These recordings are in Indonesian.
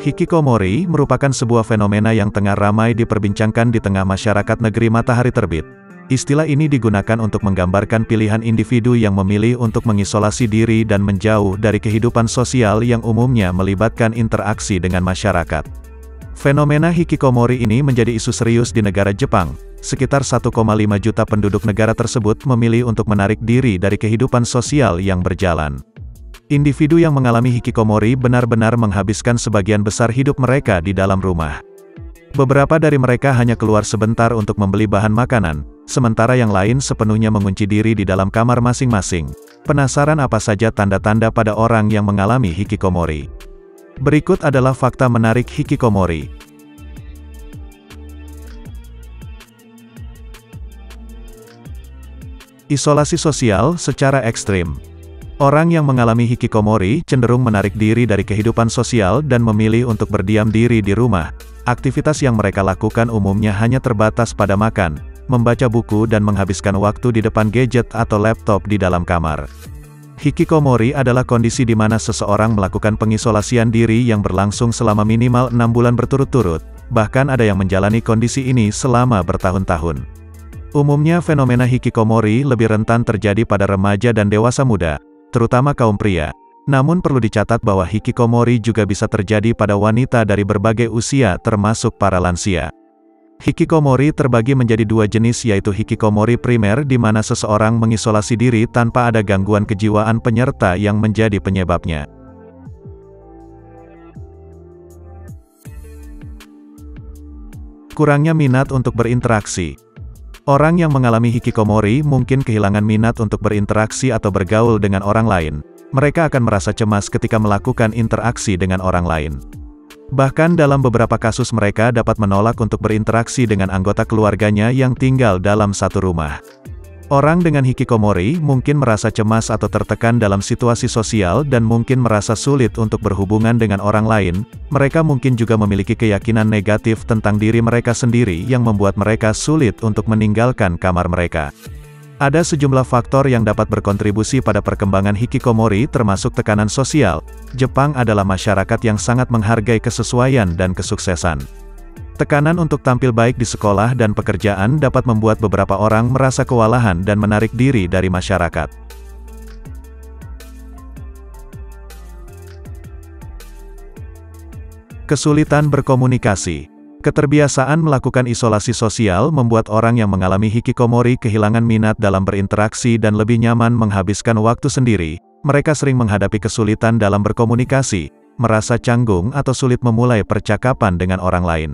Hikikomori merupakan sebuah fenomena yang tengah ramai diperbincangkan di tengah masyarakat negeri matahari terbit. Istilah ini digunakan untuk menggambarkan pilihan individu yang memilih untuk mengisolasi diri dan menjauh dari kehidupan sosial yang umumnya melibatkan interaksi dengan masyarakat. Fenomena hikikomori ini menjadi isu serius di negara Jepang. Sekitar 1,5 juta penduduk negara tersebut memilih untuk menarik diri dari kehidupan sosial yang berjalan. Individu yang mengalami hikikomori benar-benar menghabiskan sebagian besar hidup mereka di dalam rumah. Beberapa dari mereka hanya keluar sebentar untuk membeli bahan makanan, sementara yang lain sepenuhnya mengunci diri di dalam kamar masing-masing. Penasaran apa saja tanda-tanda pada orang yang mengalami hikikomori? Berikut adalah fakta menarik hikikomori. Isolasi sosial secara ekstrim. Orang yang mengalami hikikomori cenderung menarik diri dari kehidupan sosial dan memilih untuk berdiam diri di rumah. Aktivitas yang mereka lakukan umumnya hanya terbatas pada makan, membaca buku dan menghabiskan waktu di depan gadget atau laptop di dalam kamar. Hikikomori adalah kondisi di mana seseorang melakukan pengisolasian diri yang berlangsung selama minimal 6 bulan berturut-turut, bahkan ada yang menjalani kondisi ini selama bertahun-tahun. Umumnya fenomena hikikomori lebih rentan terjadi pada remaja dan dewasa muda, terutama kaum pria. Namun perlu dicatat bahwa hikikomori juga bisa terjadi pada wanita dari berbagai usia termasuk para lansia. Hikikomori terbagi menjadi dua jenis, yaitu hikikomori primer di mana seseorang mengisolasi diri tanpa ada gangguan kejiwaan penyerta yang menjadi penyebabnya. Kurangnya minat untuk berinteraksi. Orang yang mengalami hikikomori mungkin kehilangan minat untuk berinteraksi atau bergaul dengan orang lain. Mereka akan merasa cemas ketika melakukan interaksi dengan orang lain. Bahkan dalam beberapa kasus mereka dapat menolak untuk berinteraksi dengan anggota keluarganya yang tinggal dalam satu rumah. Orang dengan hikikomori mungkin merasa cemas atau tertekan dalam situasi sosial dan mungkin merasa sulit untuk berhubungan dengan orang lain. Mereka mungkin juga memiliki keyakinan negatif tentang diri mereka sendiri yang membuat mereka sulit untuk meninggalkan kamar mereka. Ada sejumlah faktor yang dapat berkontribusi pada perkembangan hikikomori termasuk tekanan sosial. Jepang adalah masyarakat yang sangat menghargai kesesuaian dan kesuksesan. Tekanan untuk tampil baik di sekolah dan pekerjaan dapat membuat beberapa orang merasa kewalahan dan menarik diri dari masyarakat. Kesulitan berkomunikasi. Keterbiasaan melakukan isolasi sosial membuat orang yang mengalami hikikomori kehilangan minat dalam berinteraksi dan lebih nyaman menghabiskan waktu sendiri. Mereka sering menghadapi kesulitan dalam berkomunikasi, merasa canggung atau sulit memulai percakapan dengan orang lain.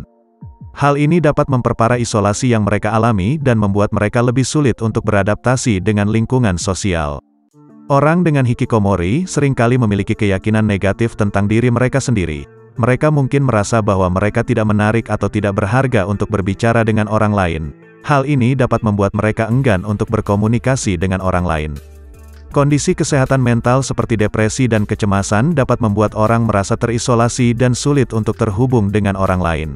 Hal ini dapat memperparah isolasi yang mereka alami dan membuat mereka lebih sulit untuk beradaptasi dengan lingkungan sosial. Orang dengan hikikomori seringkali memiliki keyakinan negatif tentang diri mereka sendiri. Mereka mungkin merasa bahwa mereka tidak menarik atau tidak berharga untuk berbicara dengan orang lain. Hal ini dapat membuat mereka enggan untuk berkomunikasi dengan orang lain. Kondisi kesehatan mental seperti depresi dan kecemasan dapat membuat orang merasa terisolasi dan sulit untuk terhubung dengan orang lain.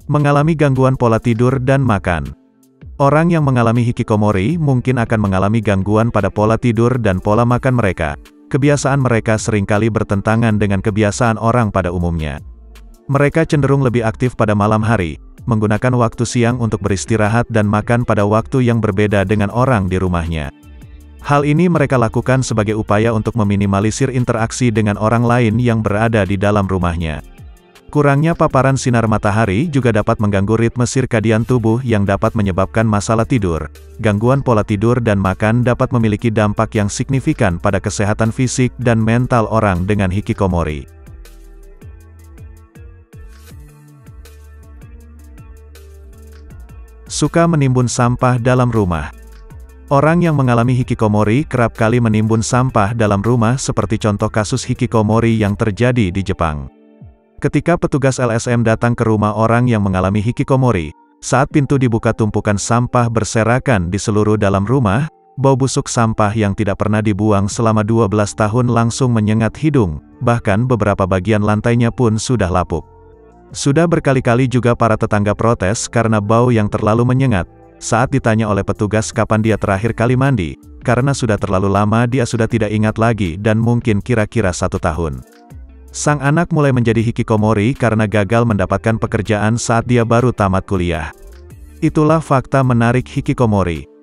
Mengalami gangguan pola tidur dan makan. Orang yang mengalami hikikomori mungkin akan mengalami gangguan pada pola tidur dan pola makan mereka. Kebiasaan mereka seringkali bertentangan dengan kebiasaan orang pada umumnya. Mereka cenderung lebih aktif pada malam hari, menggunakan waktu siang untuk beristirahat dan makan pada waktu yang berbeda dengan orang di rumahnya. Hal ini mereka lakukan sebagai upaya untuk meminimalisir interaksi dengan orang lain yang berada di dalam rumahnya. Kurangnya paparan sinar matahari juga dapat mengganggu ritme sirkadian tubuh yang dapat menyebabkan masalah tidur. Gangguan pola tidur dan makan dapat memiliki dampak yang signifikan pada kesehatan fisik dan mental orang dengan hikikomori. Suka menimbun sampah dalam rumah. Orang yang mengalami hikikomori kerap kali menimbun sampah dalam rumah seperti contoh kasus hikikomori yang terjadi di Jepang. Ketika petugas LSM datang ke rumah orang yang mengalami hikikomori, saat pintu dibuka tumpukan sampah berserakan di seluruh dalam rumah, bau busuk sampah yang tidak pernah dibuang selama 12 tahun langsung menyengat hidung, bahkan beberapa bagian lantainya pun sudah lapuk. Sudah berkali-kali juga para tetangga protes karena bau yang terlalu menyengat. Saat ditanya oleh petugas kapan dia terakhir kali mandi, karena sudah terlalu lama dia sudah tidak ingat lagi dan mungkin kira-kira 1 tahun. Sang anak mulai menjadi hikikomori karena gagal mendapatkan pekerjaan saat dia baru tamat kuliah. Itulah fakta menarik hikikomori.